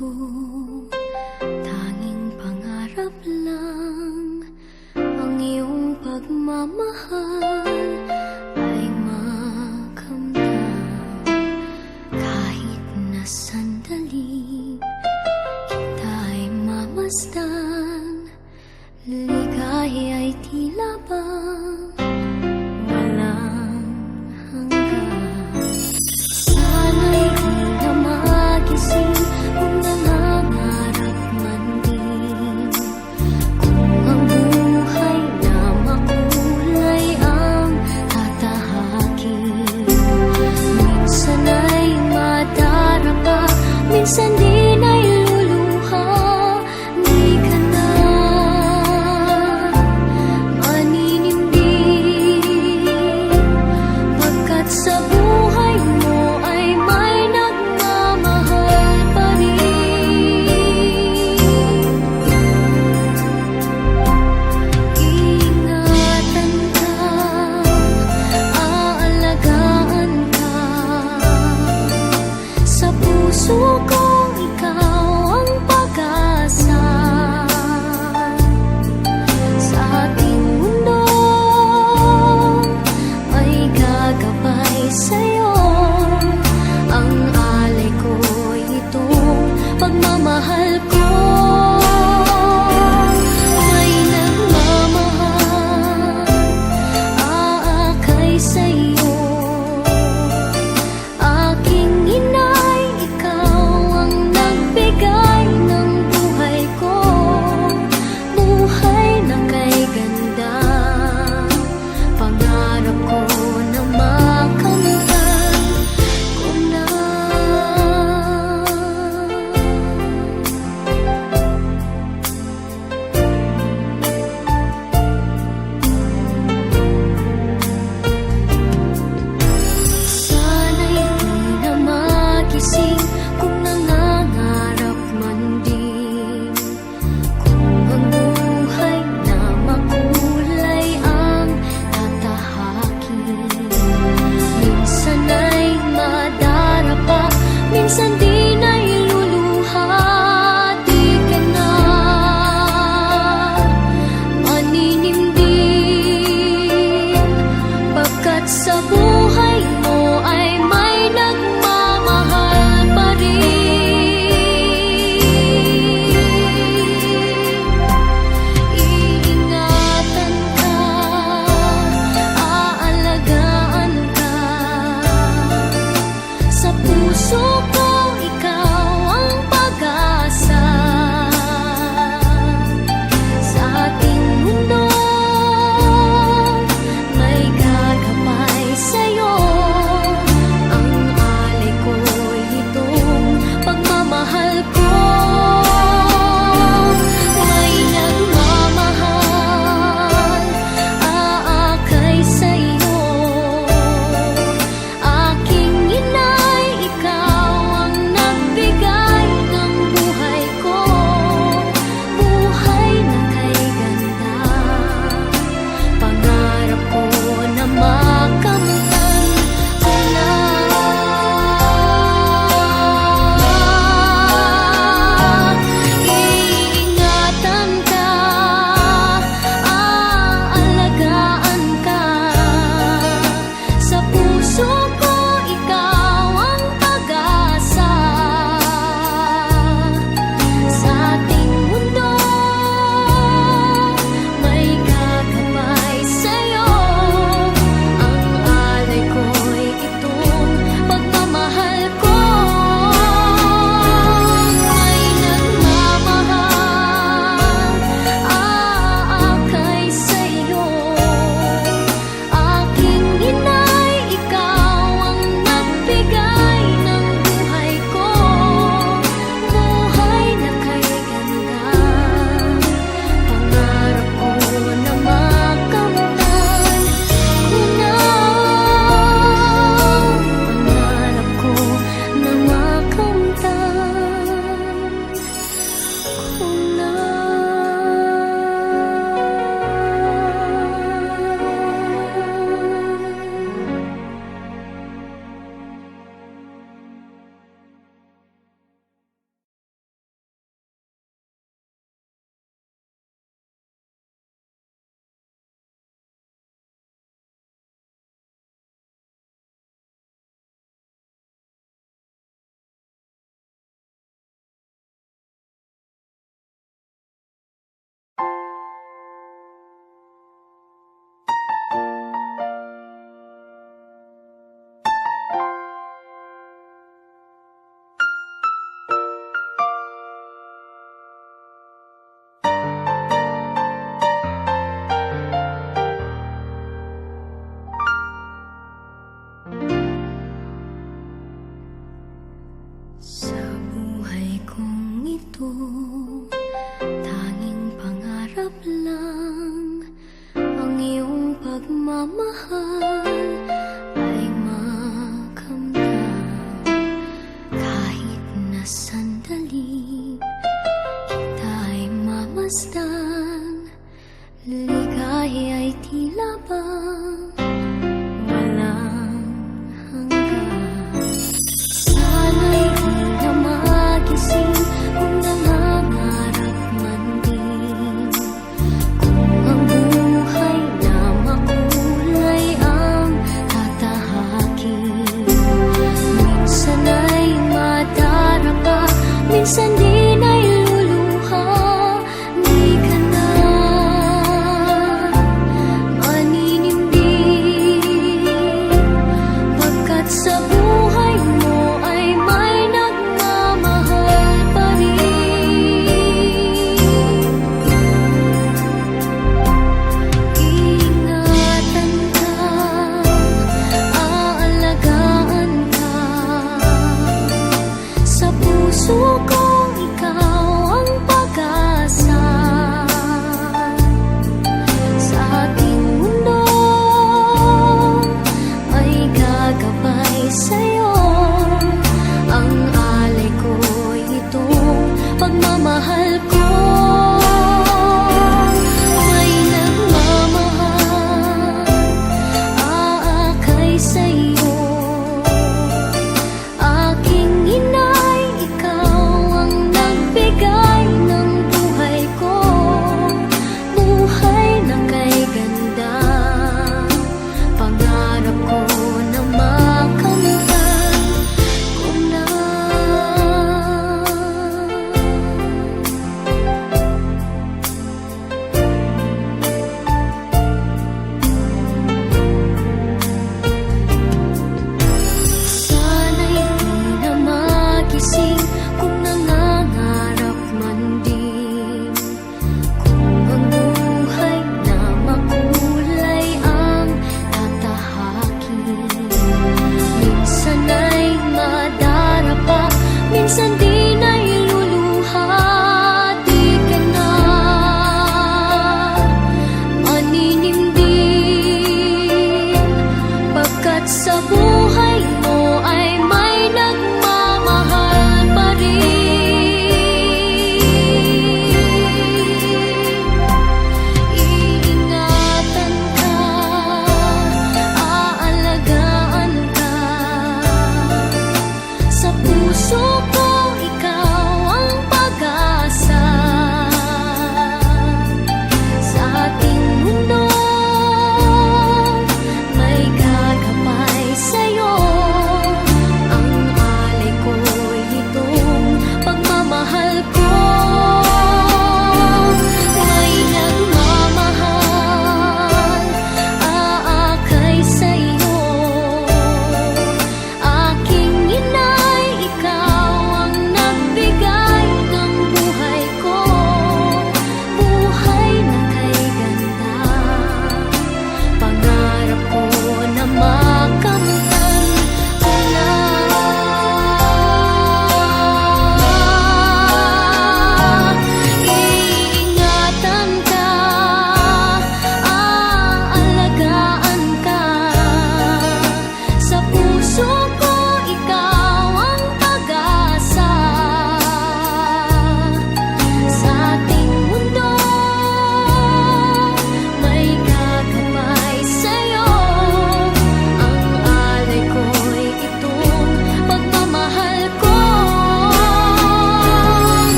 ito, tanging pangarap lang. Ang iyong pagmamahal ay makamdam. Kahit na sandali kita ay mamasdan, ligaya ay tila bang walang hanggan. Sana'y di na magising kung nangangarap man din, kung ang buhay na makulay ang tatahakin. Minsan ay madarapa, minsan din ay luluha. Di ka na maninindig, pagkat sa buhay mo ay may nagmamahal pa rin. Ingatan ka, aalagaan ka, sa puso ko ikaw ang pag-asa. Sa ating mundo ay gagabay sa'yo, ang alay ko itong pagmamahal ko. May nagmamahal, aakay sa'yo. Aking inay, ikaw ang nagbigay ng buhay ko, buhay na kay ganda. Pangarap ko na makamtan ko na. ito, tanging pangarap lang. Ang iyong pagmamahal ay makamtan. Kahit na sandali kita ay mamasdan, ligaya'y tila bang walang hanggan. Sana'y di na magising kung nangangarap man din, kung ang buhay na makulay ang tatahakin. Minsan ay madarapa, minsan din ay luluha. Di ka na maninindig, pagkat sa buhay mo ay may nagmamahal pa rin. Ingatan ka, aalagaan ka. Sa puso ko ikaw ang pag-asa. Sa ating mundo ay gagabay sa'yo. Ang alay ko itong pagmamahal ko.